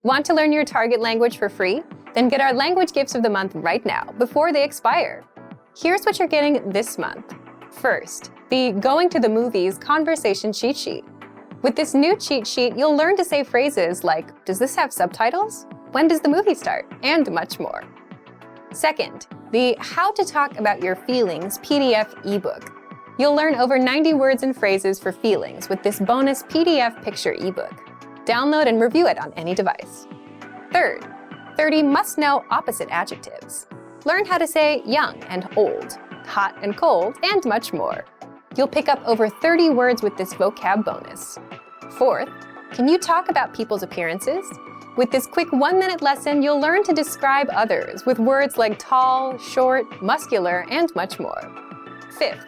Want to learn your target language for free? Then get our language gifts of the month right now, before they expire. Here's what you're getting this month. First, the Going to the Movies Conversation Cheat Sheet. With this new cheat sheet, you'll learn to say phrases like, "Does this have subtitles? When does the movie start?" and much more. Second, the How to Talk About Your Feelings PDF ebook. You'll learn over 90 words and phrases for feelings with this bonus PDF picture ebook. Download and review it on any device. Third, 30 must-know opposite adjectives. Learn how to say young and old, hot and cold, and much more. You'll pick up over 30 words with this vocab bonus. Fourth, can you talk about people's appearances? With this quick 1-minute lesson, you'll learn to describe others with words like tall, short, muscular, and much more. Fifth,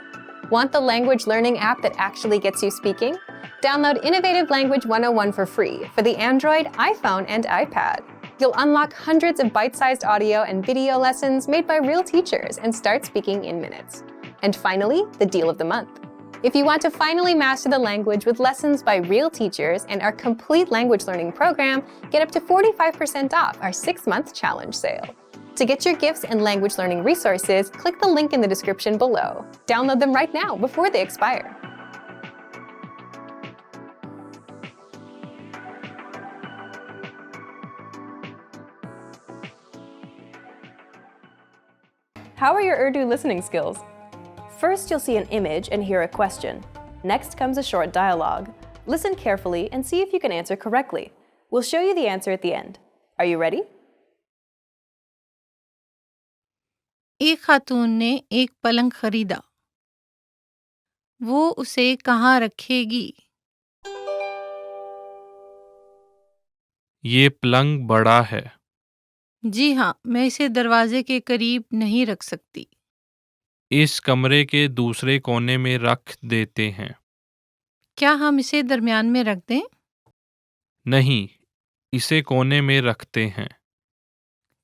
want the language learning app that actually gets you speaking? Download Innovative Language 101 for free for the Android, iPhone, and iPad. You'll unlock hundreds of bite-sized audio and video lessons made by real teachers and start speaking in minutes. And finally, the deal of the month. If you want to finally master the language with lessons by real teachers and our complete language learning program, get up to 45% off our 6-month challenge sale. To get your gifts and language learning resources, click the link in the description below. Download them right now before they expire. How are your Urdu listening skills? First, you'll see an image and hear a question. Next comes a short dialogue. Listen carefully and see if you can answer correctly. We'll show you the answer at the end. Are you ready? एक खातून ने एक पलंग खरीदा। वो उसे कहाँ रखेगी? ये पलंग बड़ा है। जी हाँ, मैं इसे दरवाजे के करीब नहीं रख सकती। इस कमरे के दूसरे कोने में रख देते हैं। क्या हम इसे दरमियान में रख दें? नहीं, इसे कोने में रखते हैं।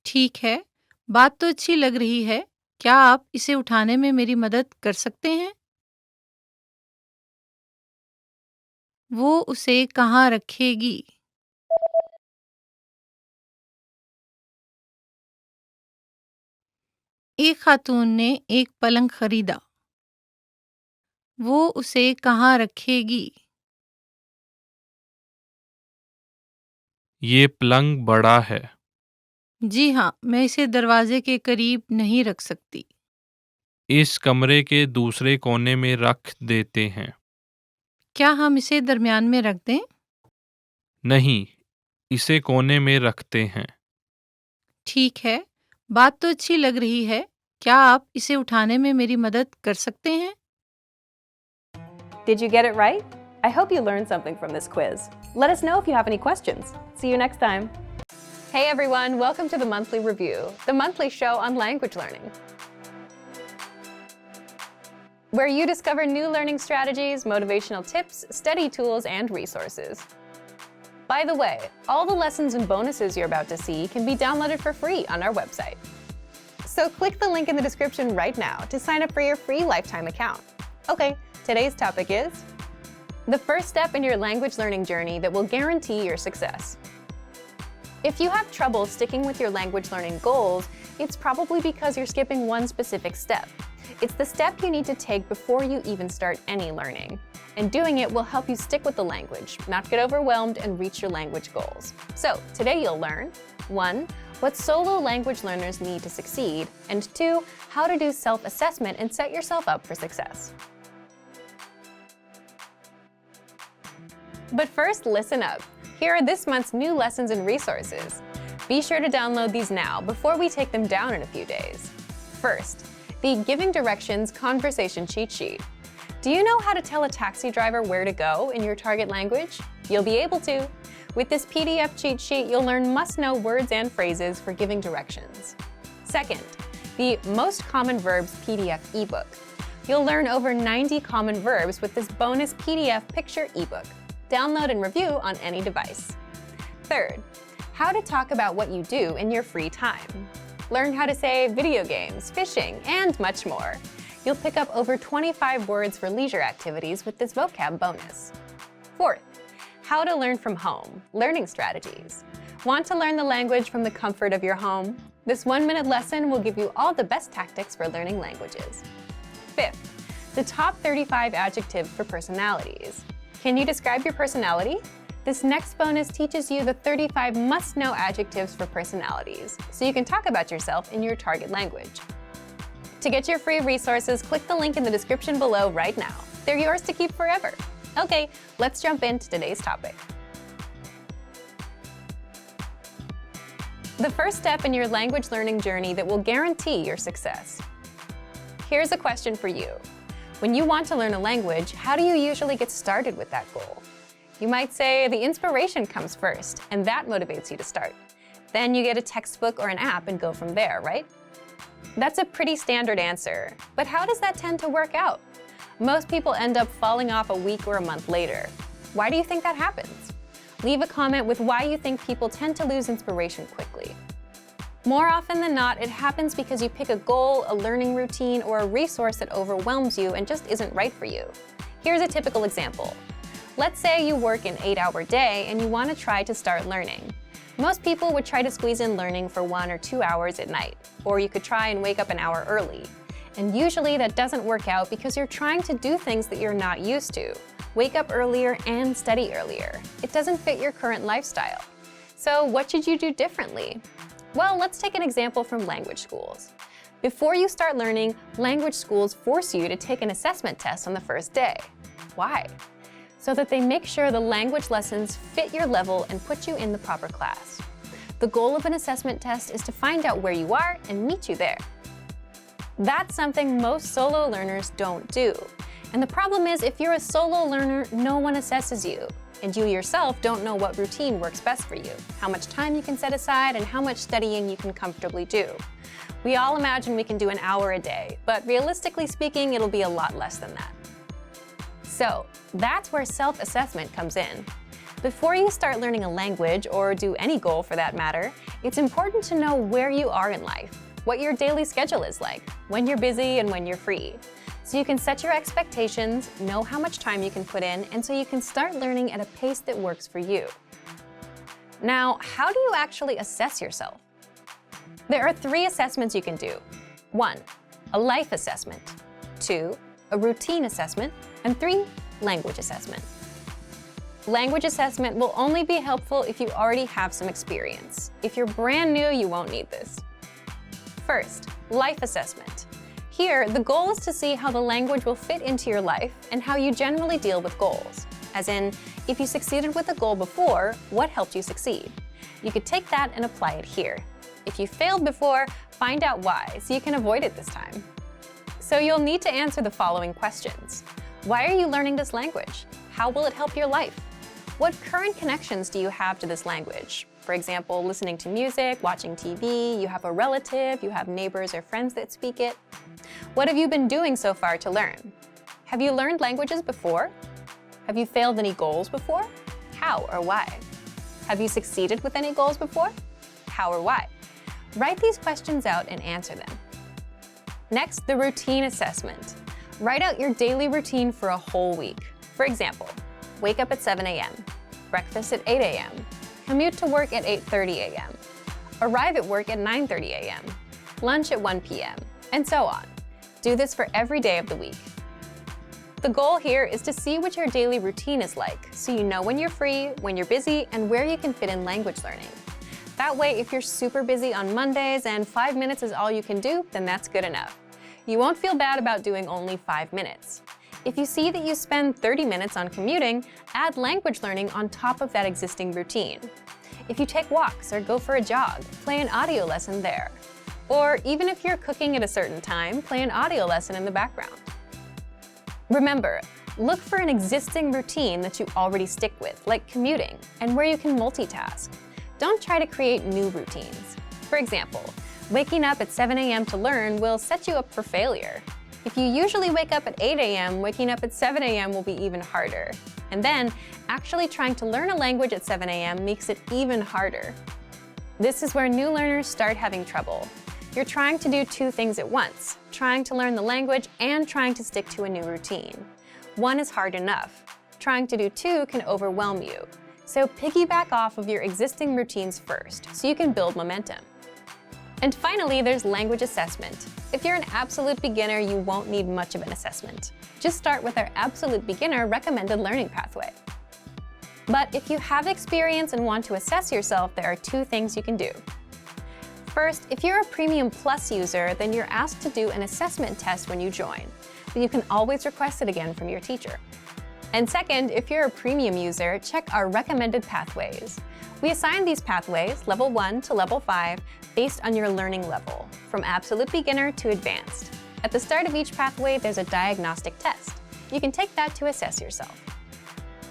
ठीक है, बात तो अच्छी लग रही है। क्या आप इसे उठाने में मेरी मदद कर सकते हैं? वो उसे कहाँ रखेगी? एक खातून ने एक पलंग खरीदा। वो उसे कहाँ रखेगी? ये पलंग बड़ा है। जी हाँ, मैं इसे दरवाजे के करीब नहीं रख सकती। इस कमरे के दूसरे कोने में रख देते हैं। क्या हम इसे दरमियान में रख दें? नहीं, इसे कोने में रखते हैं। ठीक है, बात तो अच्छी लग रही है। क्या आप इसे उठाने में मेरी मदद कर सकते हैं? Did you get it right? I hope you learned something from this quiz. Let us know if you have any questions. See you next time. Hey everyone, welcome to the Monthly Review, the monthly show on language learning, where you discover new learning strategies, motivational tips, study tools, and resources. By the way, all the lessons and bonuses you're about to see can be downloaded for free on our website. So click the link in the description right now to sign up for your free lifetime account. Okay, today's topic is the first step in your language learning journey that will guarantee your success. If you have trouble sticking with your language learning goals, it's probably because you're skipping one specific step. It's the step you need to take before you even start any learning. And doing it will help you stick with the language, not get overwhelmed, and reach your language goals. So today you'll learn 1. What solo language learners need to succeed, and 2. How to do self-assessment and set yourself up for success. But first, listen up. Here are this month's new lessons and resources. Be sure to download these now before we take them down in a few days. First, the Giving Directions Conversation Cheat Sheet. Do you know how to tell a taxi driver where to go in your target language? You'll be able to. With this PDF cheat sheet, you'll learn must-know words and phrases for giving directions. Second, the Most Common Verbs PDF ebook. You'll learn over 90 common verbs with this bonus PDF picture ebook. Download and review on any device. Third, how to talk about what you do in your free time. Learn how to say video games, fishing, and much more. You'll pick up over 25 words for leisure activities with this vocab bonus. Fourth, how to learn from home, learning strategies. Want to learn the language from the comfort of your home? This 1-minute lesson will give you all the best tactics for learning languages. 5th, the top 35 adjectives for personalities. Can you describe your personality? This next bonus teaches you the 35 must-know adjectives for personalities, so you can talk about yourself in your target language. To get your free resources, click the link in the description below right now. They're yours to keep forever. Okay, let's jump into today's topic. The first step in your language learning journey that will guarantee your success. Here's a question for you. When you want to learn a language, how do you usually get started with that goal? You might say the inspiration comes first, and that motivates you to start. Then you get a textbook or an app and go from there, right? That's a pretty standard answer, but how does that tend to work out? Most people end up falling off a week or a month later. Why do you think that happens? Leave a comment with why you think people tend to lose inspiration quickly. More often than not, it happens because you pick a goal, a learning routine, or a resource that overwhelms you and just isn't right for you. Here's a typical example. Let's say you work an 8-hour day and you want to try to start learning. Most people would try to squeeze in learning for 1 or 2 hours at night, or you could try and wake up an hour early. And usually that doesn't work out because you're trying to do things that you're not used to. Wake up earlier and study earlier. It doesn't fit your current lifestyle. So what should you do differently? Well, let's take an example from language schools. Before you start learning, language schools force you to take an assessment test on the first day. Why? So that they make sure the language lessons fit your level and put you in the proper class. The goal of an assessment test is to find out where you are and meet you there. That's something most solo learners don't do. And the problem is, if you're a solo learner, no one assesses you. And you yourself don't know what routine works best for you, how much time you can set aside, and how much studying you can comfortably do. We all imagine we can do an hour a day, but realistically speaking, it'll be a lot less than that. So that's where self-assessment comes in. Before you start learning a language, or do any goal for that matter, it's important to know where you are in life, what your daily schedule is like, when you're busy and when you're free. So you can set your expectations, know how much time you can put in, and so you can start learning at a pace that works for you. Now, how do you actually assess yourself? There are 3 assessments you can do. 1, a life assessment. 2, a routine assessment. And 3, language assessment. Language assessment will only be helpful if you already have some experience. If you're brand new, you won't need this. First, life assessment. Here, the goal is to see how the language will fit into your life and how you generally deal with goals. As in, if you succeeded with a goal before, what helped you succeed? You could take that and apply it here. If you failed before, find out why so you can avoid it this time. So you'll need to answer the following questions. Why are you learning this language? How will it help your life? What current connections do you have to this language? For example, listening to music, watching TV, you have a relative, you have neighbors or friends that speak it. What have you been doing so far to learn? Have you learned languages before? Have you failed any goals before? How or why? Have you succeeded with any goals before? How or why? Write these questions out and answer them. Next, the routine assessment. Write out your daily routine for a whole week. For example, wake up at 7 a.m., breakfast at 8 a.m., commute to work at 8:30 a.m., arrive at work at 9:30 a.m., lunch at 1 p.m., and so on. Do this for every day of the week. The goal here is to see what your daily routine is like, so you know when you're free, when you're busy, and where you can fit in language learning. That way, if you're super busy on Mondays and 5 minutes is all you can do, then that's good enough. You won't feel bad about doing only 5 minutes. If you see that you spend 30 minutes on commuting, add language learning on top of that existing routine. If you take walks or go for a jog, play an audio lesson there. Or even if you're cooking at a certain time, play an audio lesson in the background. Remember, look for an existing routine that you already stick with, like commuting, and where you can multitask. Don't try to create new routines. For example, waking up at 7 a.m. to learn will set you up for failure. If you usually wake up at 8 a.m., waking up at 7 a.m. will be even harder. And then, actually trying to learn a language at 7 a.m. makes it even harder. This is where new learners start having trouble. You're trying to do 2 things at once, trying to learn the language and trying to stick to a new routine. 1 is hard enough. Trying to do 2 can overwhelm you. So piggyback off of your existing routines first, so you can build momentum. And finally, there's language assessment. If you're an absolute beginner, you won't need much of an assessment. Just start with our absolute beginner recommended learning pathway. But if you have experience and want to assess yourself, there are two things you can do. First, if you're a Premium Plus user, then you're asked to do an assessment test when you join, but you can always request it again from your teacher. And second, if you're a Premium user, check our recommended pathways. We assign these pathways, level 1 to level 5, based on your learning level, from absolute beginner to advanced. At the start of each pathway, there's a diagnostic test. You can take that to assess yourself.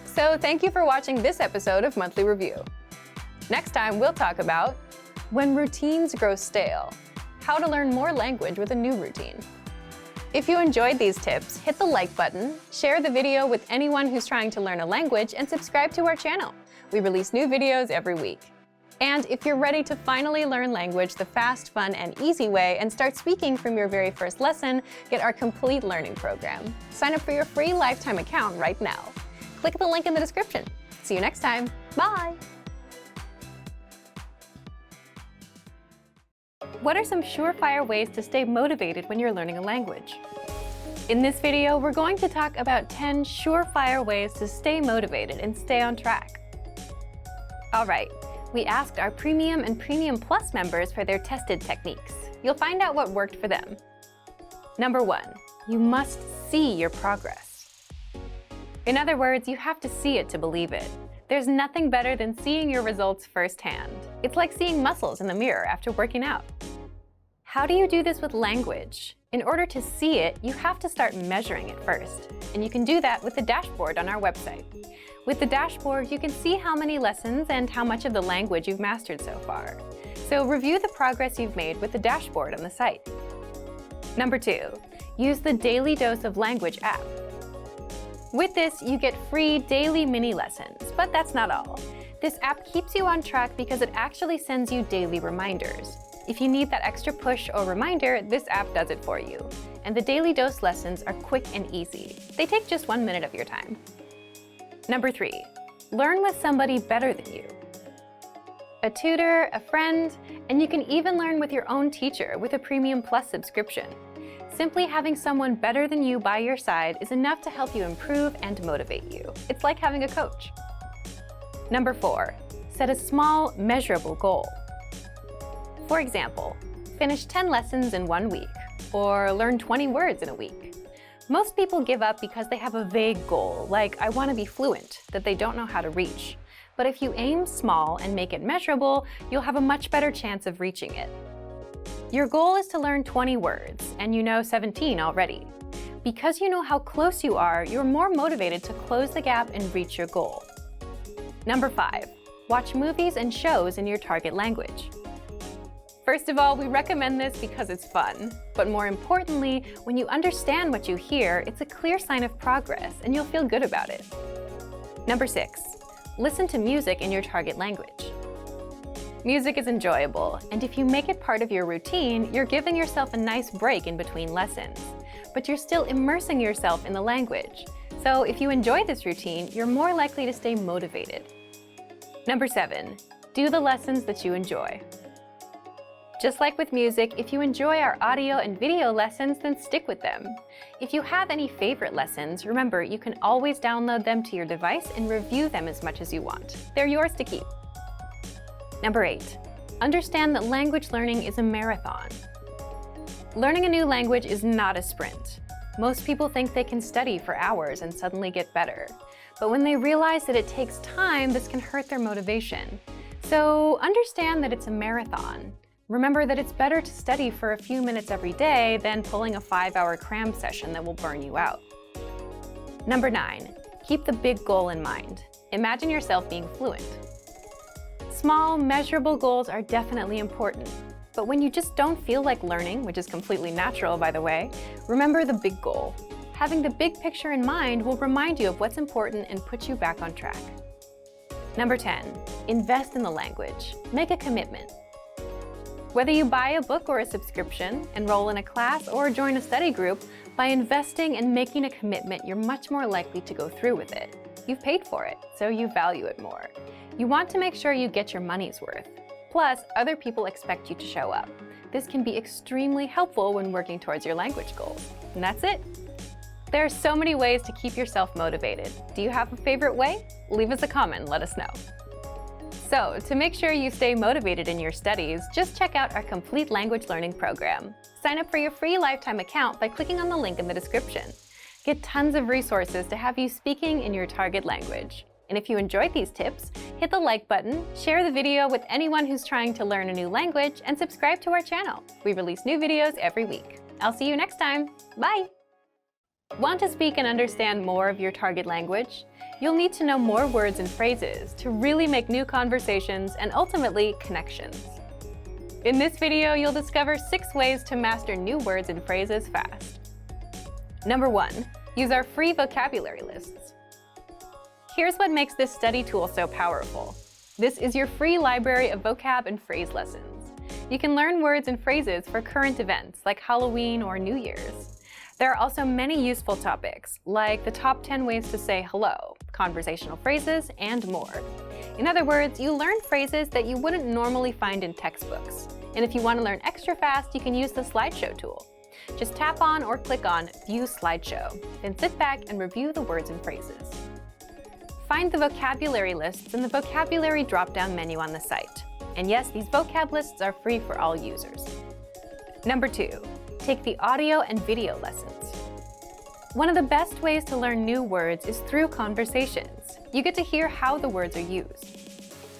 So thank you for watching this episode of Monthly Review. Next time, we'll talk about when routines grow stale, how to learn more language with a new routine. If you enjoyed these tips, hit the like button, share the video with anyone who's trying to learn a language, and subscribe to our channel. We release new videos every week. And if you're ready to finally learn language the fast, fun, and easy way and start speaking from your very first lesson, get our complete learning program. Sign up for your free lifetime account right now. Click the link in the description. See you next time. Bye! What are some surefire ways to stay motivated when you're learning a language? In this video, we're going to talk about 10 surefire ways to stay motivated and stay on track. All right, we asked our Premium and Premium Plus members for their tested techniques. You'll find out what worked for them. Number 1, you must see your progress. In other words, you have to see it to believe it. There's nothing better than seeing your results firsthand. It's like seeing muscles in the mirror after working out. How do you do this with language? In order to see it, you have to start measuring it first. And you can do that with the dashboard on our website. With the dashboard, you can see how many lessons and how much of the language you've mastered so far. So review the progress you've made with the dashboard on the site. Number 2, use the Daily Dose of Language app. With this, you get free daily mini lessons, but that's not all. This app keeps you on track because it actually sends you daily reminders. If you need that extra push or reminder, this app does it for you. And the Daily Dose lessons are quick and easy. They take just 1 minute of your time. Number 3, learn with somebody better than you. A tutor, a friend, and you can even learn with your own teacher with a Premium Plus subscription. Simply having someone better than you by your side is enough to help you improve and motivate you. It's like having a coach. Number 4, set a small, measurable goal. For example, finish 10 lessons in 1 week, or learn 20 words in a week. Most people give up because they have a vague goal, like I want to be fluent, that they don't know how to reach. But if you aim small and make it measurable, you'll have a much better chance of reaching it. Your goal is to learn 20 words, and you know 17 already. Because you know how close you are, you're more motivated to close the gap and reach your goal. Number 5, watch movies and shows in your target language. First of all, we recommend this because it's fun. But more importantly, when you understand what you hear, it's a clear sign of progress, and you'll feel good about it. Number 6, listen to music in your target language. Music is enjoyable, and if you make it part of your routine, you're giving yourself a nice break in between lessons. But you're still immersing yourself in the language. So if you enjoy this routine, you're more likely to stay motivated. Number 7, do the lessons that you enjoy. Just like with music, if you enjoy our audio and video lessons, then stick with them. If you have any favorite lessons, remember you can always download them to your device and review them as much as you want. They're yours to keep. Number 8, understand that language learning is a marathon. Learning a new language is not a sprint. Most people think they can study for hours and suddenly get better. But when they realize that it takes time, this can hurt their motivation. So understand that it's a marathon. Remember that it's better to study for a few minutes every day than pulling a 5-hour cram session that will burn you out. Number 9, keep the big goal in mind. Imagine yourself being fluent. Small, measurable goals are definitely important. But when you just don't feel like learning, which is completely natural by the way, remember the big goal. Having the big picture in mind will remind you of what's important and put you back on track. Number 10, invest in the language. Make a commitment. Whether you buy a book or a subscription, enroll in a class, or join a study group, by investing and making a commitment, you're much more likely to go through with it. You've paid for it, so you value it more. You want to make sure you get your money's worth. Plus, other people expect you to show up. This can be extremely helpful when working towards your language goals. And that's it. There are so many ways to keep yourself motivated. Do you have a favorite way? Leave us a comment and let us know. So, to make sure you stay motivated in your studies, just check out our complete language learning program. Sign up for your free lifetime account by clicking on the link in the description. Get tons of resources to have you speaking in your target language. And if you enjoyed these tips, hit the like button, share the video with anyone who's trying to learn a new language, and subscribe to our channel. We release new videos every week. I'll see you next time. Bye! Want to speak and understand more of your target language? You'll need to know more words and phrases to really make new conversations and ultimately connections. In this video, you'll discover 6 ways to master new words and phrases fast. Number 1, use our free vocabulary lists. Here's what makes this study tool so powerful. This is your free library of vocab and phrase lessons. You can learn words and phrases for current events like Halloween or New Year's. There are also many useful topics, like the top 10 ways to say hello, conversational phrases, and more. In other words, you learn phrases that you wouldn't normally find in textbooks. And if you want to learn extra fast, you can use the slideshow tool. Just tap on or click on View Slideshow, then sit back and review the words and phrases. Find the vocabulary lists in the vocabulary drop-down menu on the site. And yes, these vocab lists are free for all users. Number 2, take the audio and video lessons. One of the best ways to learn new words is through conversations. You get to hear how the words are used.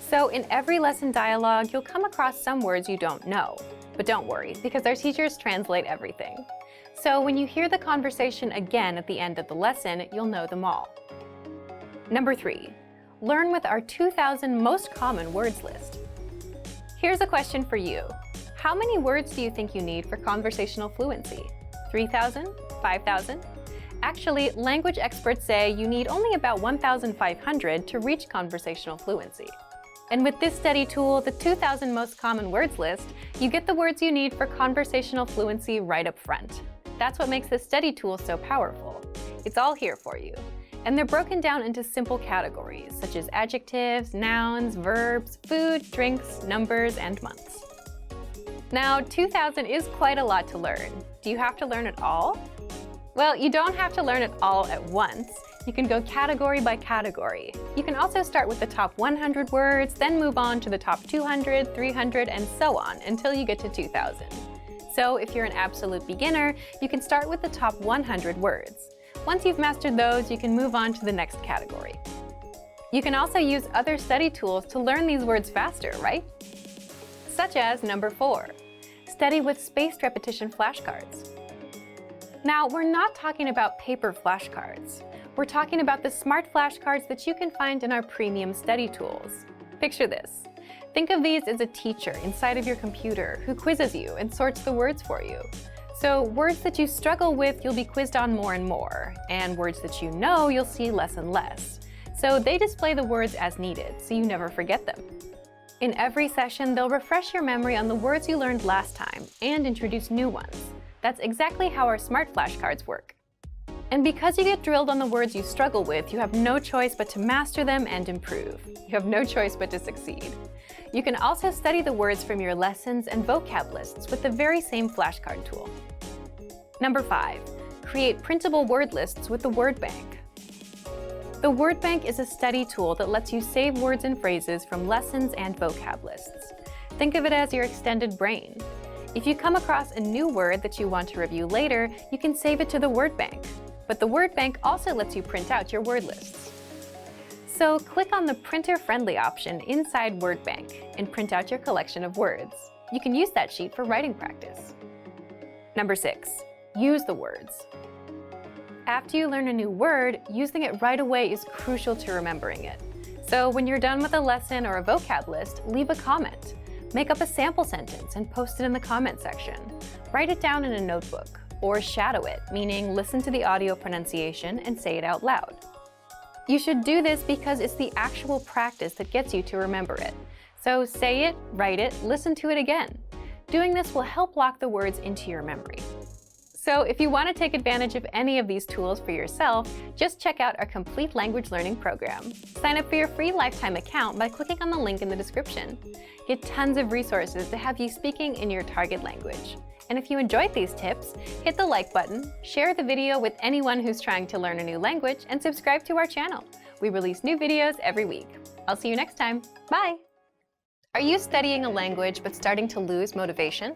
So in every lesson dialogue, you'll come across some words you don't know. But don't worry, because our teachers translate everything. So when you hear the conversation again at the end of the lesson, you'll know them all. Number 3, learn with our 2,000 most common words list. Here's a question for you. How many words do you think you need for conversational fluency? 3,000? 5,000? Actually, language experts say you need only about 1,500 to reach conversational fluency. And with this study tool, the 2,000 most common words list, you get the words you need for conversational fluency right up front. That's what makes this study tool so powerful. It's all here for you. And they're broken down into simple categories, such as adjectives, nouns, verbs, food, drinks, numbers, and months. Now, 2,000 is quite a lot to learn. Do you have to learn it all? Well, you don't have to learn it all at once. You can go category by category. You can also start with the top 100 words, then move on to the top 200, 300, and so on until you get to 2,000. So if you're an absolute beginner, you can start with the top 100 words. Once you've mastered those, you can move on to the next category. You can also use other study tools to learn these words faster, right? Such as number 4, study with spaced repetition flashcards. Now, we're not talking about paper flashcards. We're talking about the smart flashcards that you can find in our premium study tools. Picture this. Think of these as a teacher inside of your computer who quizzes you and sorts the words for you. So words that you struggle with, you'll be quizzed on more and more, and words that you know, you'll see less and less. So they display the words as needed, so you never forget them. In every session, they'll refresh your memory on the words you learned last time and introduce new ones. That's exactly how our smart flashcards work. And because you get drilled on the words you struggle with, you have no choice but to master them and improve. You have no choice but to succeed. You can also study the words from your lessons and vocab lists with the very same flashcard tool. Number 5, create printable word lists with the word bank. The word bank is a study tool that lets you save words and phrases from lessons and vocab lists. Think of it as your extended brain. If you come across a new word that you want to review later, you can save it to the word bank. But the word bank also lets you print out your word lists. So click on the printer-friendly option inside Word Bank and print out your collection of words. You can use that sheet for writing practice. Number 6, use the words. After you learn a new word, using it right away is crucial to remembering it. So when you're done with a lesson or a vocab list, leave a comment. Make up a sample sentence and post it in the comment section. Write it down in a notebook, or shadow it, meaning listen to the audio pronunciation and say it out loud. You should do this because it's the actual practice that gets you to remember it. So say it, write it, listen to it again. Doing this will help lock the words into your memory. So if you want to take advantage of any of these tools for yourself, just check out our complete language learning program. Sign up for your free lifetime account by clicking on the link in the description. Get tons of resources to have you speaking in your target language. And if you enjoyed these tips, hit the like button, share the video with anyone who's trying to learn a new language, and subscribe to our channel. We release new videos every week. I'll see you next time. Bye! Are you studying a language but starting to lose motivation?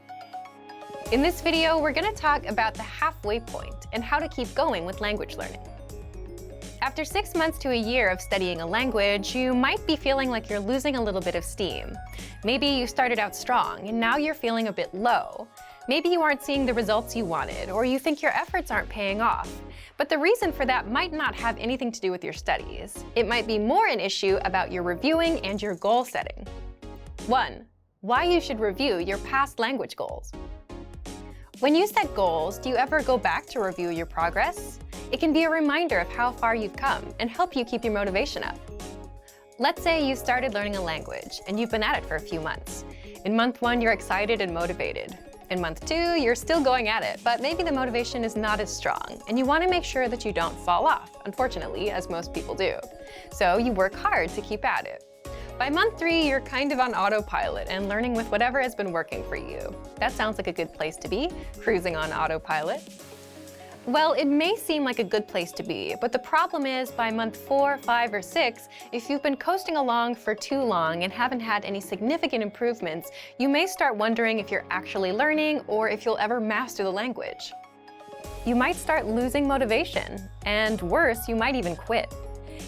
In this video, we're going to talk about the halfway point and how to keep going with language learning. After 6 months to a year of studying a language, you might be feeling like you're losing a little bit of steam. Maybe you started out strong and now you're feeling a bit low. Maybe you aren't seeing the results you wanted, or you think your efforts aren't paying off. But the reason for that might not have anything to do with your studies. It might be more an issue about your reviewing and your goal setting. 1. Why you should review your past language goals. When you set goals, do you ever go back to review your progress? It can be a reminder of how far you've come and help you keep your motivation up. Let's say you started learning a language and you've been at it for a few months. In month 1, you're excited and motivated. In month 2, you're still going at it, but maybe the motivation is not as strong, and you want to make sure that you don't fall off, unfortunately, as most people do. So you work hard to keep at it. By month 3, you're kind of on autopilot and learning with whatever has been working for you. That sounds like a good place to be, cruising on autopilot. Well, it may seem like a good place to be, but the problem is by month 4, 5, or 6, if you've been coasting along for too long and haven't had any significant improvements, you may start wondering if you're actually learning or if you'll ever master the language. You might start losing motivation, and worse, you might even quit.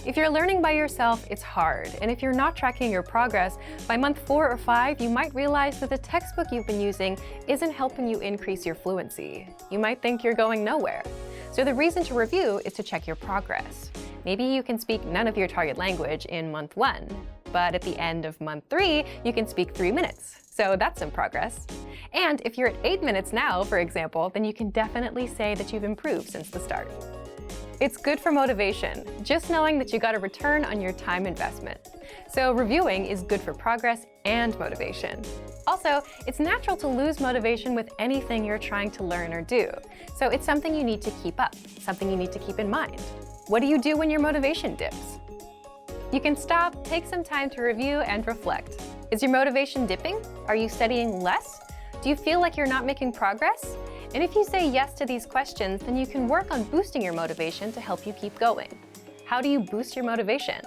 If you're learning by yourself, it's hard, and if you're not tracking your progress, by month 4 or 5, you might realize that the textbook you've been using isn't helping you increase your fluency. You might think you're going nowhere. So the reason to review is to check your progress. Maybe you can speak none of your target language in month 1, but at the end of month 3, you can speak 3 minutes. So that's some progress. And if you're at 8 minutes now, for example, then you can definitely say that you've improved since the start. It's good for motivation, just knowing that you got a return on your time investment. So reviewing is good for progress and motivation. Also, it's natural to lose motivation with anything you're trying to learn or do. So it's something you need to keep up, something you need to keep in mind. What do you do when your motivation dips? You can stop, take some time to review and reflect. Is your motivation dipping? Are you studying less? Do you feel like you're not making progress? And if you say yes to these questions, then you can work on boosting your motivation to help you keep going. How do you boost your motivation?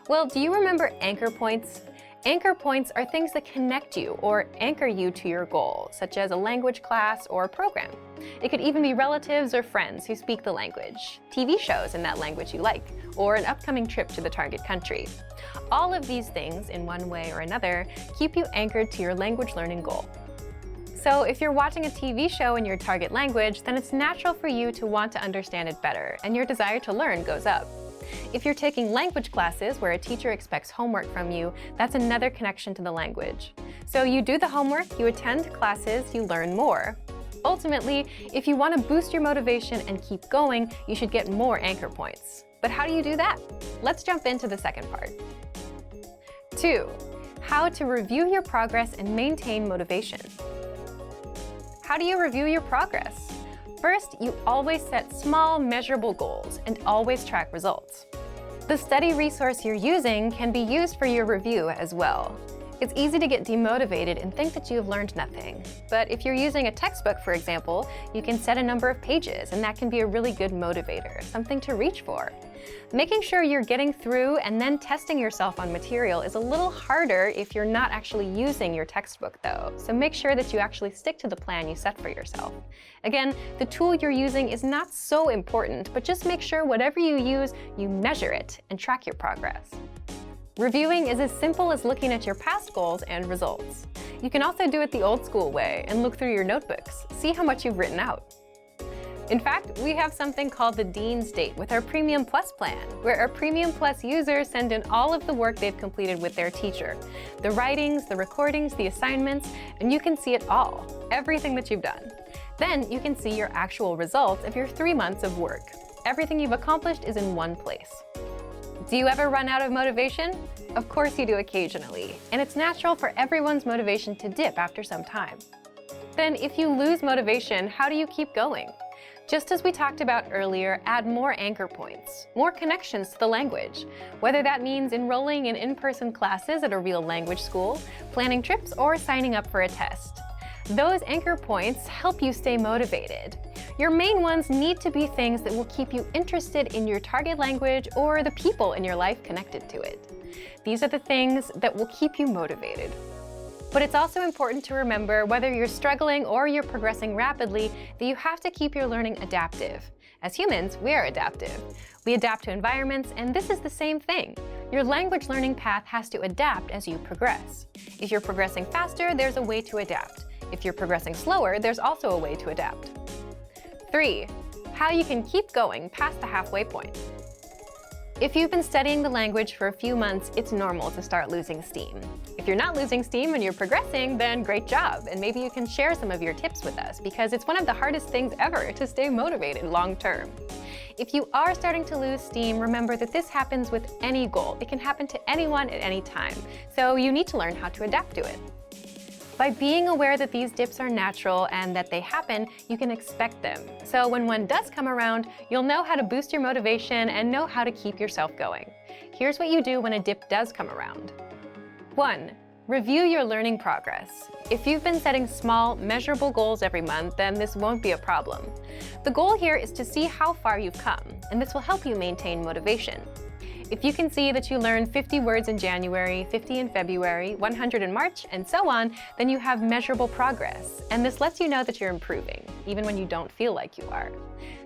Well, do you remember anchor points? Anchor points are things that connect you or anchor you to your goal, such as a language class or a program. It could even be relatives or friends who speak the language, TV shows in that language you like, or an upcoming trip to the target country. All of these things, in one way or another, keep you anchored to your language learning goal. So if you're watching a TV show in your target language, then it's natural for you to want to understand it better, and your desire to learn goes up. If you're taking language classes where a teacher expects homework from you, that's another connection to the language. So you do the homework, you attend classes, you learn more. Ultimately, if you want to boost your motivation and keep going, you should get more anchor points. But how do you do that? Let's jump into the second part. 2. How to review your progress and maintain motivation. How do you review your progress? First, you always set small, measurable goals and always track results. The study resource you're using can be used for your review as well. It's easy to get demotivated and think that you have learned nothing. But if you're using a textbook, for example, you can set a number of pages, and that can be a really good motivator, something to reach for. Making sure you're getting through and then testing yourself on material is a little harder if you're not actually using your textbook, though. So make sure that you actually stick to the plan you set for yourself. Again, the tool you're using is not so important, but just make sure whatever you use, you measure it and track your progress. Reviewing is as simple as looking at your past goals and results. You can also do it the old school way and look through your notebooks, see how much you've written out. In fact, we have something called the Dean's Date with our Premium Plus plan, where our Premium Plus users send in all of the work they've completed with their teacher. The writings, the recordings, the assignments, and you can see it all, everything that you've done. Then you can see your actual results of your 3 months of work. Everything you've accomplished is in one place. Do you ever run out of motivation? Of course you do occasionally, and it's natural for everyone's motivation to dip after some time. Then if you lose motivation, how do you keep going? Just as we talked about earlier, add more anchor points, more connections to the language, whether that means enrolling in in-person classes at a real language school, planning trips, or signing up for a test. Those anchor points help you stay motivated. Your main ones need to be things that will keep you interested in your target language or the people in your life connected to it. These are the things that will keep you motivated. But it's also important to remember, whether you're struggling or you're progressing rapidly, that you have to keep your learning adaptive. As humans, we are adaptive. We adapt to environments, and this is the same thing. Your language learning path has to adapt as you progress. If you're progressing faster, there's a way to adapt. If you're progressing slower, there's also a way to adapt. 3. How you can keep going past the halfway point. If you've been studying the language for a few months, it's normal to start losing steam. If you're not losing steam and you're progressing, then great job, and maybe you can share some of your tips with us, because it's one of the hardest things ever to stay motivated long term. If you are starting to lose steam, remember that this happens with any goal. It can happen to anyone at any time, so you need to learn how to adapt to it. By being aware that these dips are natural and that they happen, you can expect them. So when one does come around, you'll know how to boost your motivation and know how to keep yourself going. Here's what you do when a dip does come around. 1. Review your learning progress. If you've been setting small, measurable goals every month, then this won't be a problem. The goal here is to see how far you've come, and this will help you maintain motivation. If you can see that you learned 50 words in January, 50 in February, 100 in March, and so on, then you have measurable progress, and this lets you know that you're improving, even when you don't feel like you are.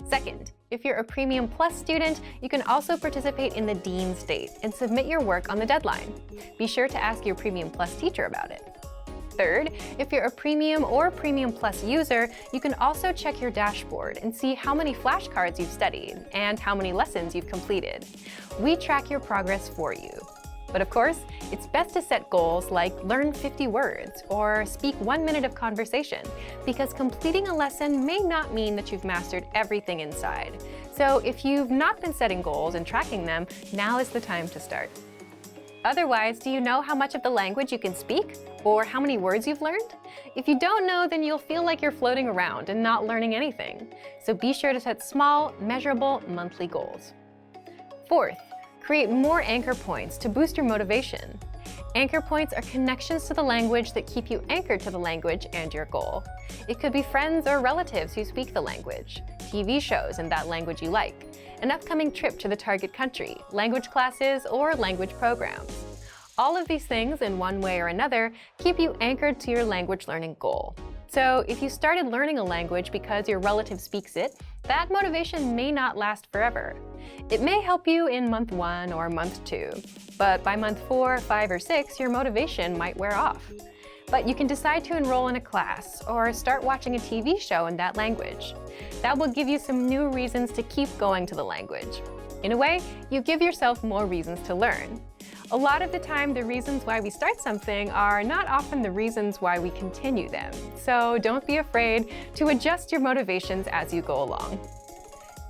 Second, if you're a Premium Plus student, you can also participate in the Dean State and submit your work on the deadline. Be sure to ask your Premium Plus teacher about it. Third, if you're a Premium or Premium Plus user, you can also check your dashboard and see how many flashcards you've studied and how many lessons you've completed. We track your progress for you. But of course, it's best to set goals like learn 50 words or speak 1 minute of conversation, because completing a lesson may not mean that you've mastered everything inside. So if you've not been setting goals and tracking them, now is the time to start. Otherwise, do you know how much of the language you can speak? Or how many words you've learned? If you don't know, then you'll feel like you're floating around and not learning anything. So be sure to set small, measurable monthly goals. Fourth, create more anchor points to boost your motivation. Anchor points are connections to the language that keep you anchored to the language and your goal. It could be friends or relatives who speak the language, TV shows in that language you like, an upcoming trip to the target country, language classes, or language programs. All of these things, in one way or another, keep you anchored to your language learning goal. So if you started learning a language because your relative speaks it, that motivation may not last forever. It may help you in month 1 or month 2, but by month 4, 5, or 6, your motivation might wear off. But you can decide to enroll in a class or start watching a TV show in that language. That will give you some new reasons to keep going to the language. In a way, you give yourself more reasons to learn. A lot of the time, the reasons why we start something are not often the reasons why we continue them. So don't be afraid to adjust your motivations as you go along.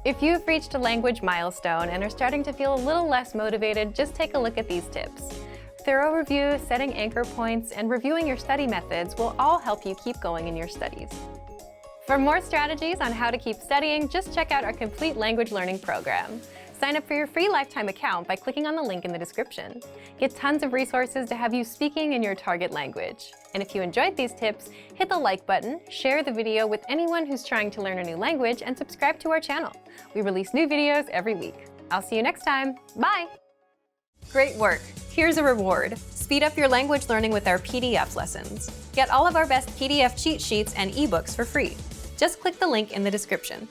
If you've reached a language milestone and are starting to feel a little less motivated, just take a look at these tips. Thorough review, setting anchor points, and reviewing your study methods will all help you keep going in your studies. For more strategies on how to keep studying, just check out our complete language learning program. Sign up for your free lifetime account by clicking on the link in the description. Get tons of resources to have you speaking in your target language. And if you enjoyed these tips, hit the like button, share the video with anyone who's trying to learn a new language, and subscribe to our channel. We release new videos every week. I'll see you next time. Bye! Great work! Here's a reward. Speed up your language learning with our PDF lessons. Get all of our best PDF cheat sheets and ebooks for free. Just click the link in the description.